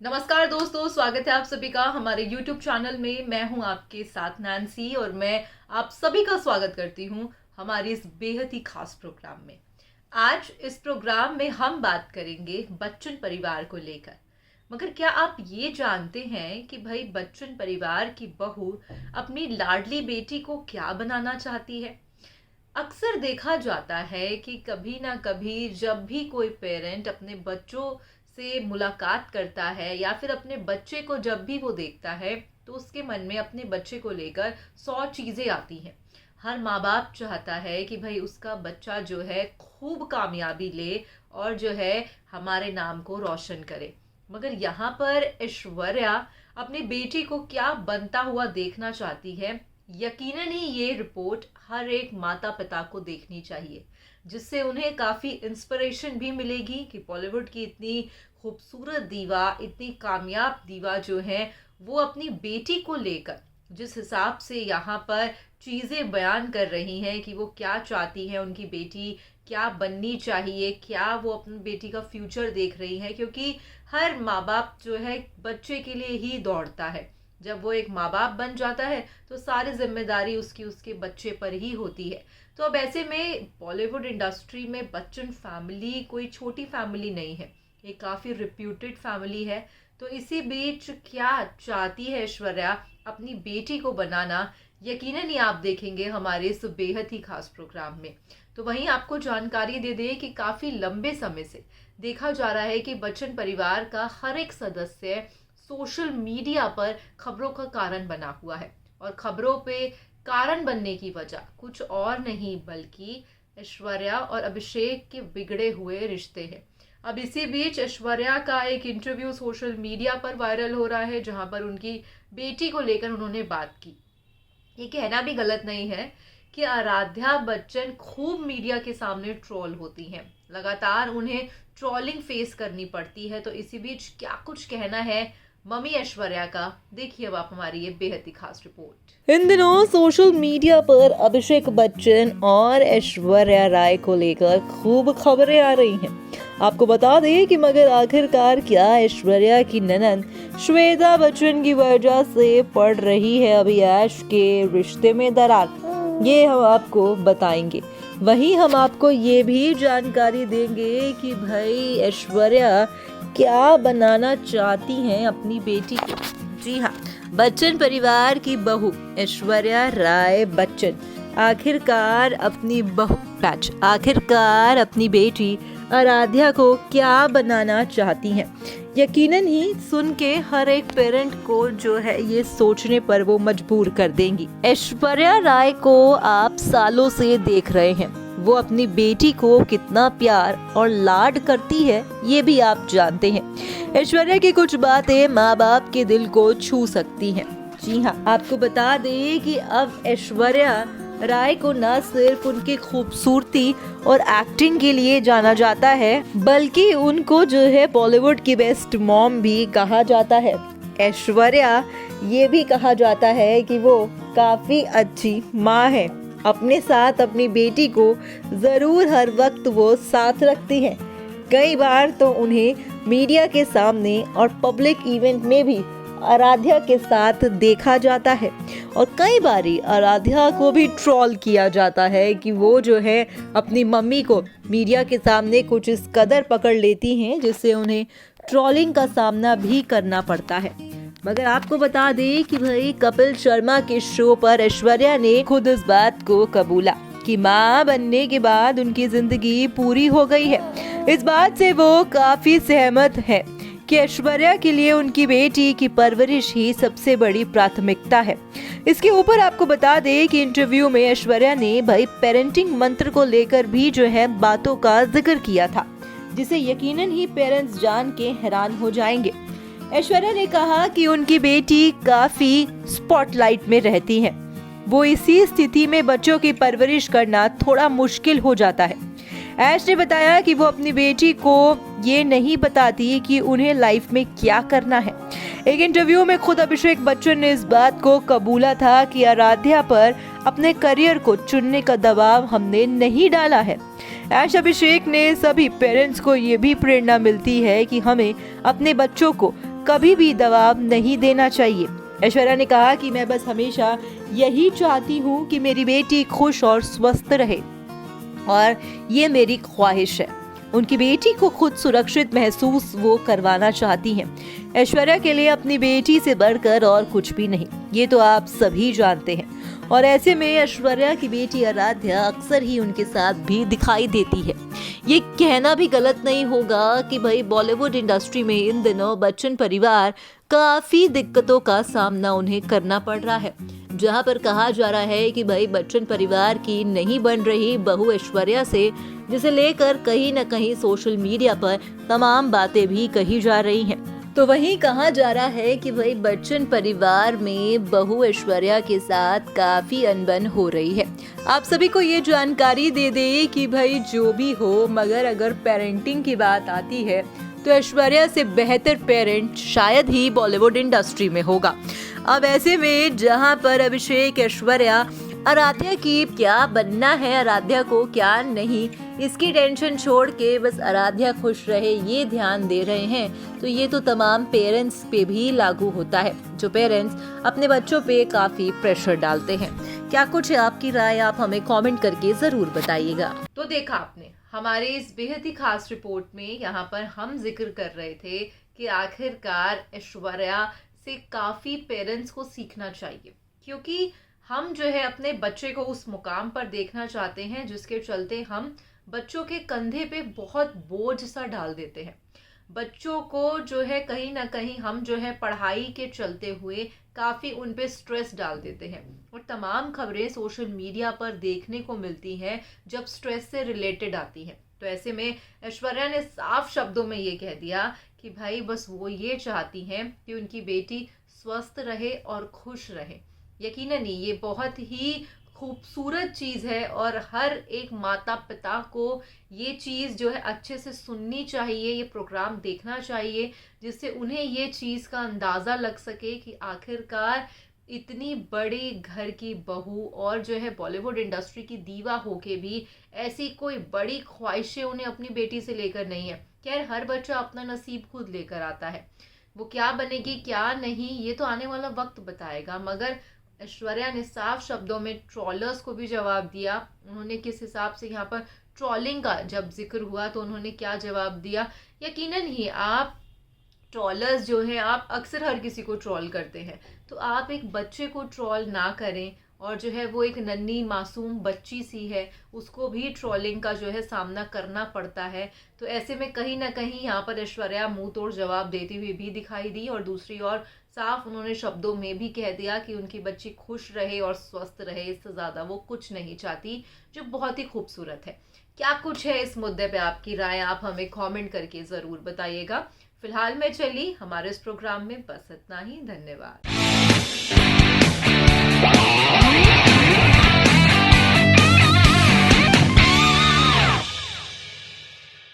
नमस्कार दोस्तों, स्वागत है आप सभी का हमारे YouTube चैनल में। मैं हूं आपके साथ नैन्सी और मैं आप सभी का स्वागत करती हूं हमारे इस बेहद ही खास प्रोग्राम में। आज इस प्रोग्राम में हम बात करेंगे बच्चन परिवार को लेकर। मगर क्या आप ये जानते हैं कि भाई बच्चन परिवार की बहू अपनी लाडली बेटी को क्या बनाना चाहती है? अक्सर देखा जाता है कि कभी ना कभी जब भी कोई पेरेंट अपने बच्चों से मुलाकात करता है या फिर अपने बच्चे को जब भी वो देखता है तो उसके मन में अपने बच्चे को लेकर 100 चीज़ें आती हैं। हर माँ बाप चाहता है कि भाई उसका बच्चा जो है खूब कामयाबी ले और जो है हमारे नाम को रोशन करे। मगर यहाँ पर ऐश्वर्या अपनी बेटी को क्या बनता हुआ देखना चाहती है, यकीनन ही ये रिपोर्ट हर एक माता पिता को देखनी चाहिए, जिससे उन्हें काफ़ी इंस्पिरेशन भी मिलेगी कि बॉलीवुड की इतनी खूबसूरत दीवा, इतनी कामयाब दीवा जो है वो अपनी बेटी को लेकर जिस हिसाब से यहाँ पर चीज़ें बयान कर रही हैं कि वो क्या चाहती है, उनकी बेटी क्या बननी चाहिए, क्या वो अपनी बेटी का फ्यूचर देख रही है। क्योंकि हर माँ बाप जो है बच्चे के लिए ही दौड़ता है। जब वो एक माँ बाप बन जाता है तो सारी जिम्मेदारी उसकी उसके बच्चे पर ही होती है। तो अब ऐसे में बॉलीवुड इंडस्ट्री में बच्चन फैमिली कोई छोटी फैमिली नहीं है, ये काफ़ी रिप्यूटेड फैमिली है। तो इसी बीच क्या चाहती है ऐश्वर्या अपनी बेटी को बनाना, यकीनन ही आप देखेंगे हमारे इस बेहद ही खास प्रोग्राम में। तो वहीं आपको जानकारी दे दें कि काफ़ी लंबे समय से देखा जा रहा है कि बच्चन परिवार का हर एक सदस्य सोशल मीडिया पर खबरों का कारण बना हुआ है। और खबरों पे कारण बनने की वजह कुछ और नहीं बल्कि ऐश्वर्या और अभिषेक के बिगड़े हुए रिश्ते हैं। अब इसी बीच ऐश्वर्या का एक इंटरव्यू सोशल मीडिया पर वायरल हो रहा है, जहां पर उनकी बेटी को लेकर उन्होंने बात की। ये कहना भी गलत नहीं है कि आराध्या बच्चन खूब मीडिया के सामने ट्रोल होती हैं, लगातार उन्हें ट्रोलिंग फेस करनी पड़ती है। तो इसी बीच क्या कुछ कहना है मम्मी ऐश्वर्या का, देखिए अब आप हमारी ये बेहद ही खास रिपोर्ट। इन दिनों सोशल मीडिया पर अभिषेक बच्चन और ऐश्वर्या राय को लेकर खूब खबरें आ रही हैं। आपको बता दें कि मगर आखिरकार क्या ऐश्वर्या की ननद श्वेता बच्चन की वजह से पड़ रही है अभी ऐश के रिश्ते में दरार, ये हम आपको बताएंगे। वहीं हम आपको ये भी जानकारी देंगे कि भाई ऐश्वर्या क्या बनाना चाहती हैं अपनी बेटी को। जी हाँ, बच्चन परिवार की बहू ऐश्वर्या राय बच्चन आखिरकार अपनी बेटी आराध्या को क्या बनाना चाहती हैं। यकीनन ही सुन के हर एक पेरेंट को जो है ये सोचने पर वो मजबूर कर देंगी। ऐश्वर्या राय को आप सालों से देख रहे हैं, वो अपनी बेटी को कितना प्यार और लाड करती है ये भी आप जानते हैं। ऐश्वर्या की कुछ बातें माँ बाप के दिल को छू सकती हैं। जी हाँ, आपको बता दें कि अब ऐश्वर्या राय को न सिर्फ उनकी खूबसूरती और एक्टिंग के लिए जाना जाता है, बल्कि उनको जो है बॉलीवुड की बेस्ट मॉम भी कहा जाता है। ऐश्वर्या ये भी कहा जाता है कि वो काफी अच्छी माँ है, अपने साथ अपनी बेटी को जरूर हर वक्त वो साथ रखती हैं। कई बार तो उन्हें मीडिया के सामने और पब्लिक इवेंट में भी आराध्या के साथ देखा जाता है और कई बारी आराध्या को भी ट्रोल किया जाता है कि वो जो है अपनी मम्मी को मीडिया के सामने कुछ इस कदर पकड़ लेती हैं जिससे उन्हें ट्रोलिंग का सामना भी करना पड़ता है। मगर आपको बता दें कि भाई कपिल शर्मा के शो पर ऐश्वर्या ने खुद इस बात को कबूला कि माँ बनने के बाद उनकी जिंदगी पूरी हो गई है। इस बात से वो काफी सहमत है कि ऐश्वर्या के लिए उनकी बेटी की परवरिश ही सबसे बड़ी प्राथमिकता है। इसके ऊपर आपको बता दें कि इंटरव्यू में ऐश्वर्या ने भाई पेरेंटिंग मंत्र को लेकर भी जो है बातों का जिक्र किया था, जिसे यकीनन ही पेरेंट्स जान के हैरान हो जाएंगे। ऐश्वर्या ने कहा कि उनकी बेटी काफी स्पॉटलाइट में रहती है, वो इसी स्थिति में बच्चों की परवरिश करना थोड़ा मुश्किल हो जाता है। ऐश ने बताया कि वो अपनी बेटी को ये नहीं बताती कि उन्हें लाइफ में क्या करना है। एक इंटरव्यू में खुद अभिषेक बच्चन ने इस बात को कबूला था कि आराध्या पर अपने करियर को चुनने का दबाव हमने नहीं डाला है। ऐश अभिषेक ने सभी पेरेंट्स को ये भी प्रेरणा मिलती है कि हमें अपने बच्चों को कभी भी दबाव नहीं देना चाहिए। ऐश्वर्या ने कहा कि मैं बस हमेशा यही चाहती हूँ कि मेरी बेटी खुश और स्वस्थ रहे और ये मेरी ख्वाहिश है। उनकी बेटी को खुद सुरक्षित महसूस वो करवाना चाहती हैं। ऐश्वर्या के लिए अपनी बेटी से बढ़कर और कुछ भी नहीं, ये तो आप सभी जानते हैं। और ऐसे में ऐश्वर्या की बेटी आराध्या अक्सर ही उनके साथ भी दिखाई देती है। ये कहना भी गलत नहीं होगा कि भाई बॉलीवुड इंडस्ट्री में इन दिनों बच्चन परिवार काफी दिक्कतों का सामना उन्हें करना पड़ रहा है, जहां पर कहा जा रहा है कि भाई बच्चन परिवार की नहीं बन रही बहू ऐश्वर्या से, जिसे लेकर कहीं न कहीं सोशल मीडिया पर तमाम बातें भी कही जा रही हैं। तो वहीं कहा जा रहा है कि भाई बच्चन परिवार में बहू ऐश्वर्या के साथ काफी अनबन हो रही है। आप सभी को ये जानकारी दे दे कि भाई जो भी हो, मगर अगर पेरेंटिंग की बात आती है तो ऐश्वर्या से बेहतर पेरेंट शायद ही बॉलीवुड इंडस्ट्री में होगा। अब ऐसे में जहां पर अभिषेक ऐश्वर्या आराध्या की क्या बनना है, आराध्या को क्या नहीं, इसकी टेंशन छोड़ के बस आराध्या खुश रहे ये ध्यान दे रहे हैं, तो ये तो तमाम पेरेंट्स पे भी लागू होता है, जो पेरेंट्स अपने बच्चों पे काफी प्रेशर डालते हैं। क्या कुछ है आपकी राय, आप हमें कमेंट करके जरूर बताइएगा। तो देखा आपने हमारे इस बेहद ही खास रिपोर्ट में, यहाँ पर हम जिक्र कर रहे थे कि आखिरकार ऐश्वर्या से काफी पेरेंट्स को सीखना चाहिए, क्योंकि हम जो है अपने बच्चे को उस मुकाम पर देखना चाहते हैं जिसके चलते हम बच्चों के कंधे पे बहुत बोझ सा डाल देते हैं। बच्चों को जो है कहीं ना कहीं हम जो है पढ़ाई के चलते हुए काफ़ी उन पे स्ट्रेस डाल देते हैं, और तमाम खबरें सोशल मीडिया पर देखने को मिलती हैं जब स्ट्रेस से रिलेटेड आती हैं। तो ऐसे में ऐश्वर्या ने साफ शब्दों में ये कह दिया कि भाई बस वो ये चाहती हैं कि उनकी बेटी स्वस्थ रहे और खुश रहे। यकीनन ये बहुत ही खूबसूरत चीज़ है और हर एक माता पिता को ये चीज़ जो है अच्छे से सुननी चाहिए, ये प्रोग्राम देखना चाहिए, जिससे उन्हें ये चीज़ का अंदाज़ा लग सके कि आखिरकार इतनी बड़ी घर की बहू और जो है बॉलीवुड इंडस्ट्री की दीवा होके भी ऐसी कोई बड़ी ख्वाहिशें उन्हें अपनी बेटी से लेकर नहीं है। खैर, हर बच्चा अपना नसीब खुद लेकर आता है, वो क्या बनेगी क्या नहीं ये तो आने वाला वक्त बताएगा। मगर ऐश्वर्या ने साफ शब्दों में ट्रॉलर्स को भी जवाब दिया। उन्होंने किस हिसाब से यहाँ पर ट्रॉलिंग का जब जिक्र हुआ तो उन्होंने क्या जवाब दिया। यकीनन ही आप ट्रॉलर्स जो हैं, आप अक्सर हर किसी को ट्रॉल करते हैं, तो आप एक बच्चे को ट्रॉल ना करें, और जो है वो एक नन्ही मासूम बच्ची सी है, उसको भी ट्रॉलिंग का जो है सामना करना पड़ता है। तो ऐसे में कहीं ना कहीं यहाँ पर ऐश्वर्या मुंह तोड़ जवाब देती हुई भी दिखाई दी, और दूसरी ओर साफ उन्होंने शब्दों में भी कह दिया कि उनकी बच्ची खुश रहे और स्वस्थ रहे, इससे ज़्यादा वो कुछ नहीं चाहती, जो बहुत ही खूबसूरत है। क्या कुछ है इस मुद्दे पे आपकी राय, आप हमें कमेंट करके ज़रूर बताइएगा। फिलहाल मैं चली हमारे इस प्रोग्राम में बस इतना ही। धन्यवाद।